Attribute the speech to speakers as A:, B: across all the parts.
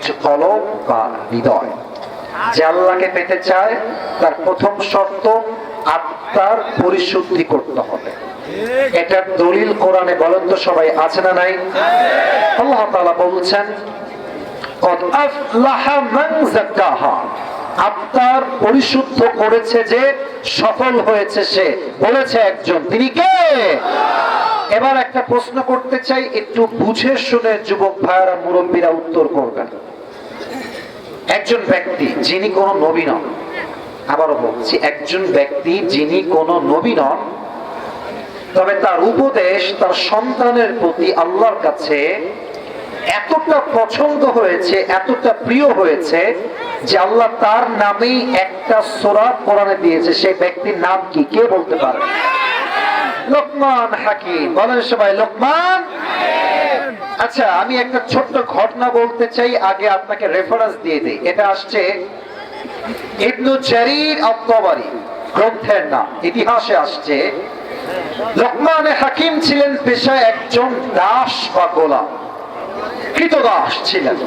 A: হচ্ছে কলব বা হৃদয়। যে আল্লাহকে পেতে চায় তার প্রথম শর্ত আত্মার পরিশুদ্ধি করতে হবে। এটার দলিল কোরআনে বলেন তো সবাই, আছে না নাই? আল্লাহ তাআলা বলছেন কদ আফলাহা মান যাক্কাহা, আত্মার পরিশুদ্ধ করেছে যে সফল হয়েছে সে। বলেছে একজন, তিনি কে? এবার একটা প্রশ্ন করতে চাই, একটু বুঝে শুনে যুবক ভাইয়েরা মুরব্বীরা উত্তর করবেন। একজন ব্যক্তি যিনি কোনো নবী নন, আবারও বলছি, একজন ব্যক্তি যিনি কোনো নবী নন, তবে তার উপদেশ তার সন্তানের প্রতি আল্লাহর কাছে এতটা পছন্দ হয়েছে, এতটা প্রিয় হয়েছে যে আল্লাহ তার নামেই একটা সূরা কোরআনে দিয়েছে। সেই ব্যক্তির নাম কি? কে বলতে পারে? লোকমান হাকিম। বলেন সবাই লোকমান। আচ্ছা, আমি একটা ছোট্ট ঘটনা বলতে চাই, আগে আপনাকে রেফারেন্স দিয়ে দেই। এটা আসছে ইবনু জারীর আত-তাবারী গ্রন্থের নাম, ইতিহাসে আসছে লোকমান হাকিম ছিলেন পেশায় একজন দাস বা গোলাম, কৃতদাস ছিলেন।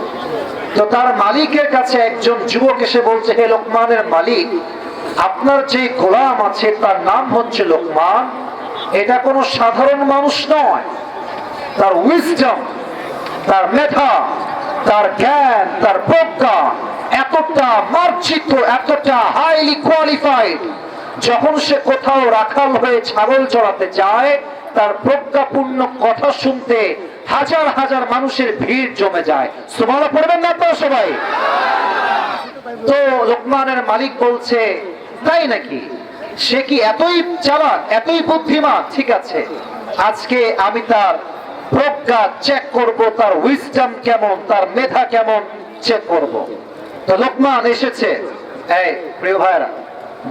A: তো তার মালিকের কাছে একজন যুবক এসে বলছে, হে লোকমানের মালিক, আপনার যে গোলাম আছে তার নাম হচ্ছে লোকমান, এটা কোনো সাধারণ মানুষ নয়। তার উইজডম, তার মেধা, তার জ্ঞান, তার প্রজ্ঞা এতটা মার্জিত, এতটা হাইলি কোয়ালিফাইড, যখন সে কোথাও রাখাল হয়ে ছাগল চড়াতে যায়, তার প্রজ্ঞাপূর্ণ কথা শুনতে হাজার হাজার মানুষের ভিড় জমে যায়। সুবহানাল্লাহ পড়বেন না আপনারা সবাই? তো লোকমানের মালিক বলছে, তাই নাকি? সে কি এতই চালাক, এতই বুদ্ধিমান? ঠিক আছে, আজকে আমি তার প্রজ্ঞা চেক করব, তার উইজডম কেমন, তার মেধা কেমন চেক করব। তো লোকমান এসেছে। এই প্রিয় ভাইরা,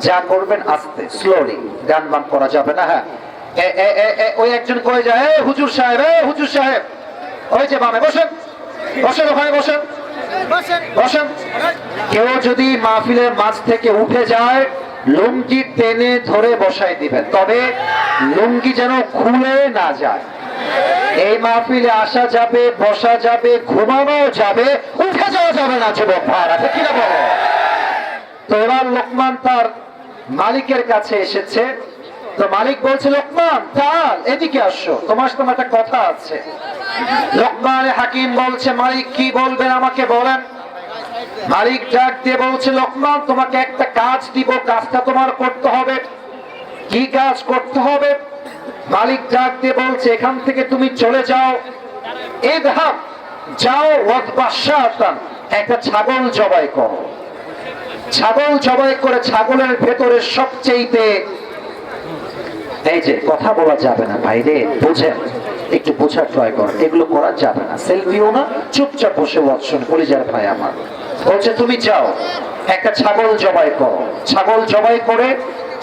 A: যা করবেন আস্তে, স্লোলি, গান বান করা যাবে না। হ্যাঁ, ওই একজন কয়ে যায়, হুজুর সাহেব, হুজুর সাহেব, ওই যে বামে বসেন, বসেন, ওখানে বসেন, বসেন। কেউ যদি মাহফিলের মাঝ থেকে উঠে যায়, লুঙ্গি টেনে ধরে বসাই দিবেন, তবে লুঙ্গি যেন খুলে না যায়। এই মাহফিলে আসা যাবে, বসা যাবে, ঘুমানো যাবে, উঠে যাওয়া যাবে না। যুবক ভাইরা, ঠিক কিনা বলো? তো এবার লোকমান তার মালিকের কাছে এসেছে। তো মালিক বলছে, লোকমান চল এদিকে আসো, তোমার সাথে একটা কথা আছে। লোকমান হাকিম বলছে, মালিক কি বলবেন আমাকে বলেন। মালিক ডাক দিয়ে বলছে, লোকমান তোমাকে একটা কাজ দিব, কাজটা তোমার করতে হবে। কি কাজ করতে হবে? মালিক ডাক দিয়ে বলছে, এখান থেকে তুমি চলে যাও, ইযহাব, যাও, ওয়াদবাশাতান, একটা ছাগল জবাই করো। ছাগল জবাই করে ছাগলের ভেতরে সবচেয়ে, এই যে কথা বলা যাবে না ভাইরে, বুঝেন, একটু বোঝার ট্রাই করেন, এগুলো করা যাবে না। সেলফিও না, চুপচাপ বসে ওয়াচন কলিজার ভাই আমার। বলছে তুমি যাও, একটা ছাগল জবাই করো। ছাগল জবাই করে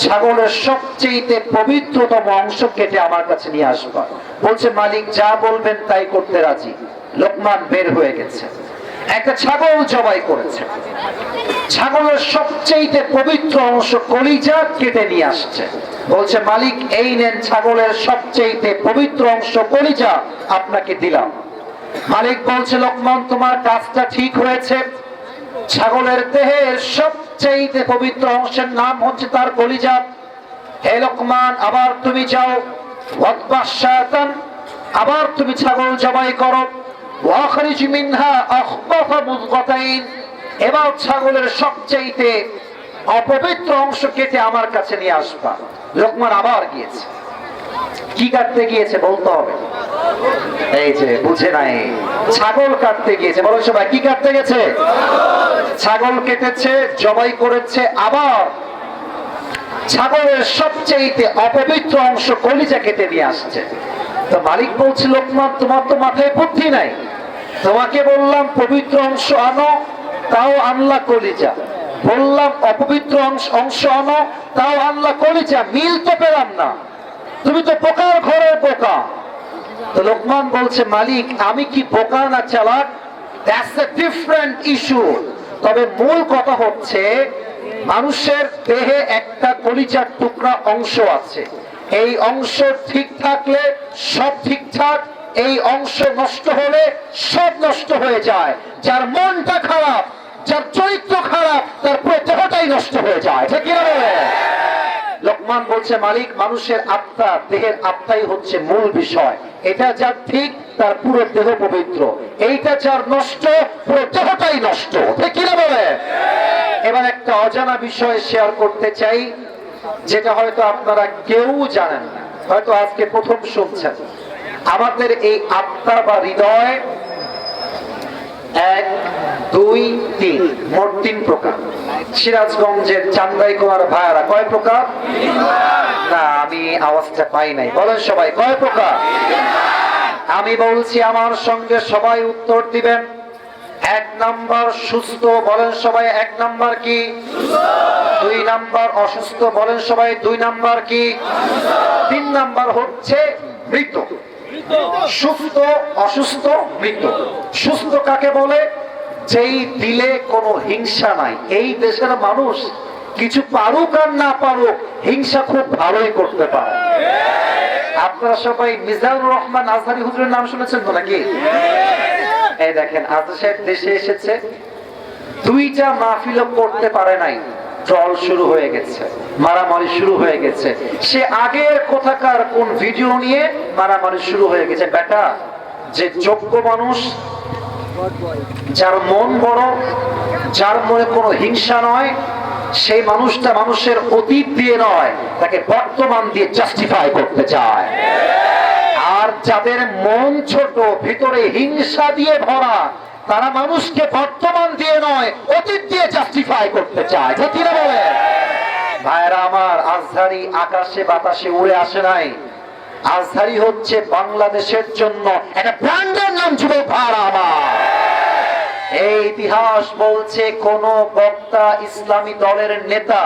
A: ছাগলের সবচেয়ে পবিত্রতম অংশ কেটে আমার কাছে নিয়ে আসবা। বলছে মালিক যা বলবেন তাই করতে রাজি। লোকমান বের হয়ে গেছে, একটা ছাগল জবাই করেছে, ছাগলের সবচেয়ে পবিত্র অংশ কলিজা কেটে নিয়ে আসছে। বলছে মালিক এই নেন ছাগলের সবচেয়ে পবিত্র অংশ কলিজা, আপনাকে দিলাম। মালিক বলছে লোকমান তোমার কাজটা ঠিক হয়েছে। ছাগলের দেহের সবচেয়ে পবিত্র অংশের নাম হচ্ছে তার কলিজা। হে লোকমান, আবার তুমি যাও, ওয়াদবাশাতান, আবার তুমি ছাগল জবাই করো, ওয়াখরিজ মিনহা আখবাথা মুযগাতাইন, এবার ছাগলের সবচেয়ে অপবিত্র অংশ কেটে আমার কাছে নিয়ে আসবা। লোকমান আবার গিয়েছে। কি কাটতে গিয়েছে বলতে হবে, এই যে বুঝে নাই, ছাগল কাটতে গিয়েছে। বলো সবাই, কি কাটতে গেছে? ছাগল কেটেছে, জবাই করেছে, আবার ছাগলের সবচেয়ে অপবিত্র অংশ কলিজা কেটে নিয়ে আসছে। তো মালিক বলছে লোকমান তোমার তো মাথায় বুদ্ধি নাই, তোমাকে বললাম পবিত্র অংশ আনো, তাও আনলা কলিজা, বললাম অপবিত্র অংশ আনো, তাও আনলা কলিজা, মিল তো পেলাম না, তুমি তো বোকার ঘরের বোকা। তো লোকমান বলছে মালিক আমি কি বোকা না চালাক, দ্যাটস এ ডিফারেন্ট ইস্যু। তবে মূল কথা হচ্ছে মানুষের দেহে একটা কলিজার টুকরা অংশ আছে, এই অংশ ঠিক থাকলে সব ঠিকঠাক, এই অংশ নষ্ট হলে সব নষ্ট হয়ে যায়। যার মনটা খারাপ, যার চরিত্র খারাপ, তার পুরো দেহটাই নষ্ট হয়ে যায়। ঠিক কি না? লোকমান বলছে, মালিক, মানুষের আত্মা, দেহের আত্মাই হচ্ছে মূল বিষয়। এটা যার ঠিক, তার পুরো দেহ পবিত্র। এইটা যার নষ্ট, পুরো দেহটাই নষ্ট। ঠিক কি না বলে? এবার একটা অজানা বিষয় শেয়ার করতে চাই, যেটা হয়তো আপনারা কেউ জানেন না, হয়তো আজকে প্রথম শুনছেন। আমাদের এই আত্মা বা হৃদয় 1, 2, 3 মোট 3 প্রকার। সিরাজগঞ্জের চান্দাই কুমার ভাইরা কয় প্রকার? না, আমি আওয়াজটা পাই নাই, বলেন সবাই কয় প্রকার? আমি বলছি, আমার সঙ্গে সবাই উত্তর দিবেন। 1 নাম্বার সুস্থ, বলেন সবাই 1 নাম্বার কি? 2 নাম্বার অসুস্থ, বলেন সবাই 2 নাম্বার কি? 3 নাম্বার হচ্ছে মৃত। সুস্থ, অসুস্থ, মৃত। সুস্থ কাকে বলে? যেই দিলে কোনো হিংসা নাই। এই দেশের মানুষ কিছু পারুক আর না পারুক, হিংসা খুব ভালোই করতে পারে। আপনারা সবাই মিজানুর রহমান আজহারি হুজুরের নাম শুনেছেন তো নাকি? এই দেখেন, আজহার সাহেব দেশে এসেছে, 2টা মাহফিলও করতে পারে নাই, ট্রল শুরু হয়ে গেছে, মারামারি শুরু হয়ে গেছে। সে আগের কোথাকার কোন ভিডিও নিয়ে মারামারি শুরু হয়ে গেছে। বেটা, যে যোগ্য মানুষ, যার মন বড়, যার মনে কোনো হিংসা নয়, সেই মানুষটা মানুষের অতীত দিয়ে নয়, তাকে বর্তমান দিয়ে জাস্টিফাই করতে চায়। আর যাদের মন ছোট, ভিতরে হিংসা দিয়ে ভরা, তারা মানুষকে বর্তমান দিয়ে নয়, অতীত দিয়ে জাস্টিফাই করতে চায়। ঠিক কি না বলে? ভাইরা আমার, আজহারি আকাশে বাতাসে উড়ে আসে নাই। আজহারি হচ্ছে বাংলাদেশের জন্য একটা ব্র্যান্ডের নাম। যুবক ভাইরা আমার, এই ইতিহাস বলছে, কোন বক্তা, ইসলামী দলের নেতা,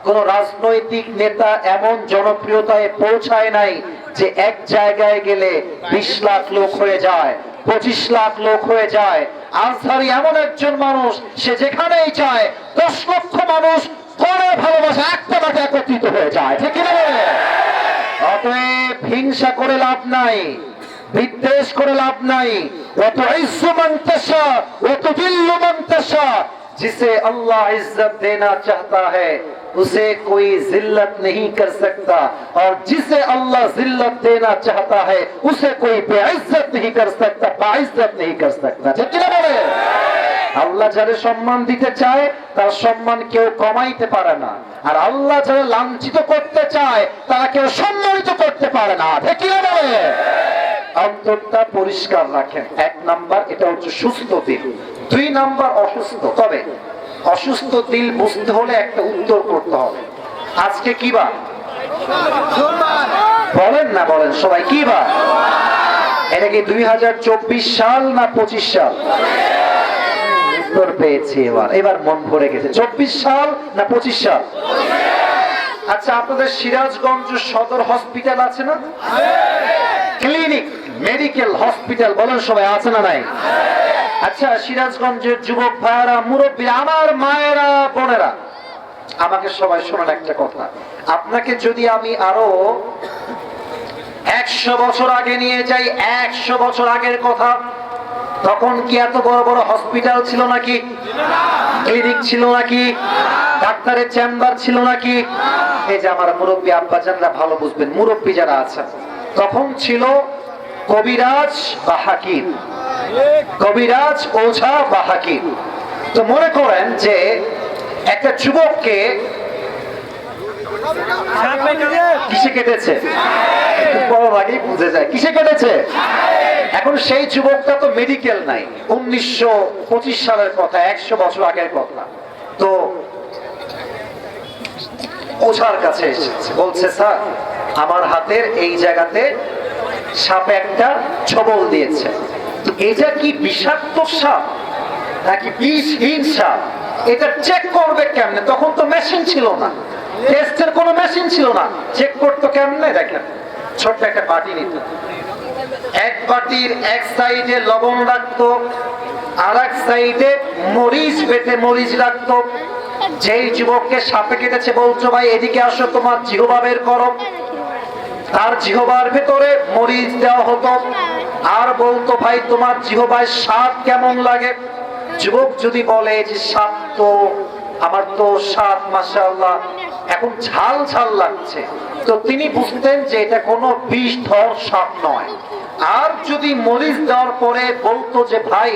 A: কোন রাজনৈতিক নেতা এমন জনপ্রিয়তায় পৌঁছায় নাই যে এক জায়গায় গেলে 20 লাখ লোক হয়ে যায়, 25 লাখ লোক হয়ে যায়। আজহারি এমন একজন মানুষ, সে যেখানেই যায় 10 লক্ষ মানুষ পরে ভালোবাসা একটা মাঠে একত্রিত হয়ে যায়। ঠিক কি না? অতএব হিংসা করে লাভ নাই, বিদ্বেষ করে লাভ নাই। जिसे अल्लाह इज्जत देना चाहता है, उसे कोई जिल्लत नहीं कर सकता, और जिसे अल्लाह जिल्लत देना चाहता है, उसे कोई बेइज्जत नहीं कर सकता, बाइज्जत नहीं कर सकता। ঠিক কি না বলে? আল্লাহ যারে সম্মান দিতে চায়, তার সম্মান কেউ কমাইতে পারে না। আর আল্লাহ যারা লাঞ্ছিত করতে চায়, তারা কেউ সম্মানিত করতে পারে না। ঠিক কি না বলে? অন্তরটা পরিষ্কার রাখেন। 1 নাম্বার, এটা হচ্ছে সুস্থ দিল। 2 নাম্বার অসুস্থ। তবে অসুস্থ দিল বুঝতে হলে একটা উত্তর করতে হবে। আজকে কি বার? বলেন না, বলেন সবাই কি বার? এটা কি 2024 সাল না 25 সাল? উত্তর পেয়েছি। এবার মন ভরে গেছে। 24 সাল না 25 সাল? আচ্ছা, আপনাদের সিরাজগঞ্জ সদর হসপিটাল আছে না? ক্লিনিক, মেডিকেল হসপিটাল, বলেন সবাই আছে না নাই? আচ্ছা, সিরাজগঞ্জের যুবক ভাইয়েরা, মুরব্বী, আমার মায়েরা, বোনেরা, আমাকে সবাই শোনেন একটা কথা। আপনাকে যদি আমি আরো 100 বছর আগে নিয়ে যাই, 100 বছর আগের কথা, তখন কি এত বড় বড় হসপিটাল ছিল নাকি? ক্লিনিক ছিল নাকি? ডাক্তারের চেম্বার ছিল নাকি? এই যে আমার মুরব্বী আব্বাজানরা ভালো বুঝবেন, মুরব্বী যারা আছেন, তখন ছিল কবিরাজ বা হাকিম, কবিরাজ, ওঝা বা হাকিম। তো মনে করেন যে একটা যুবককে কিসে কেটেছে, বড় আগেই বুঝে যায় কিসে কেটেছে। এখন সেই যুবকটা তো মেডিকেল নাই, 1925 সালের কথা, 100 বছর আগের কথা। তো ওঝার কাছে এসেছে, বলছে, স্যার, আমার হাতের এই জায়গাতে সাপে একটা ছবল দিয়েছে, তো এটা কি বিষাক্ত সাপ নাকি বিষহীন সাপ, এটা চেক করবে কেমনে? তখন তো মেশিন ছিল না, টেস্টের কোনো মেশিন ছিল না, চেক করতো কেমনে? দেখেন, ছোট্ট একটা বাটি নিত, এক বাটির এক সাইডে লবণ রাখতো, আর এক সাইডে মরিচ, বেটে মরিচ রাখতো। যেই যুবককে সাপে কেটেছে বলছো, ভাই এদিকে আসো, তোমার জিহ্বা বের করো। তার জিহ্বার ভেতরে মরিচ দেওয়া হতো, আর বলতো ভাই তোমার জিহ্বায় স্বাদ কেমন লাগে। যুবক যদি বলে যে স্বাদ তো আমার তো স্বাদ মাশাআল্লাহ এখন ঝাল ঝাল লাগছে, তো তিনি বুঝতেন যে এটা কোনো বিষ ধর স্বাদ নয়। আর যদি মরিচ দেওয়ার পরে বলতো যে ভাই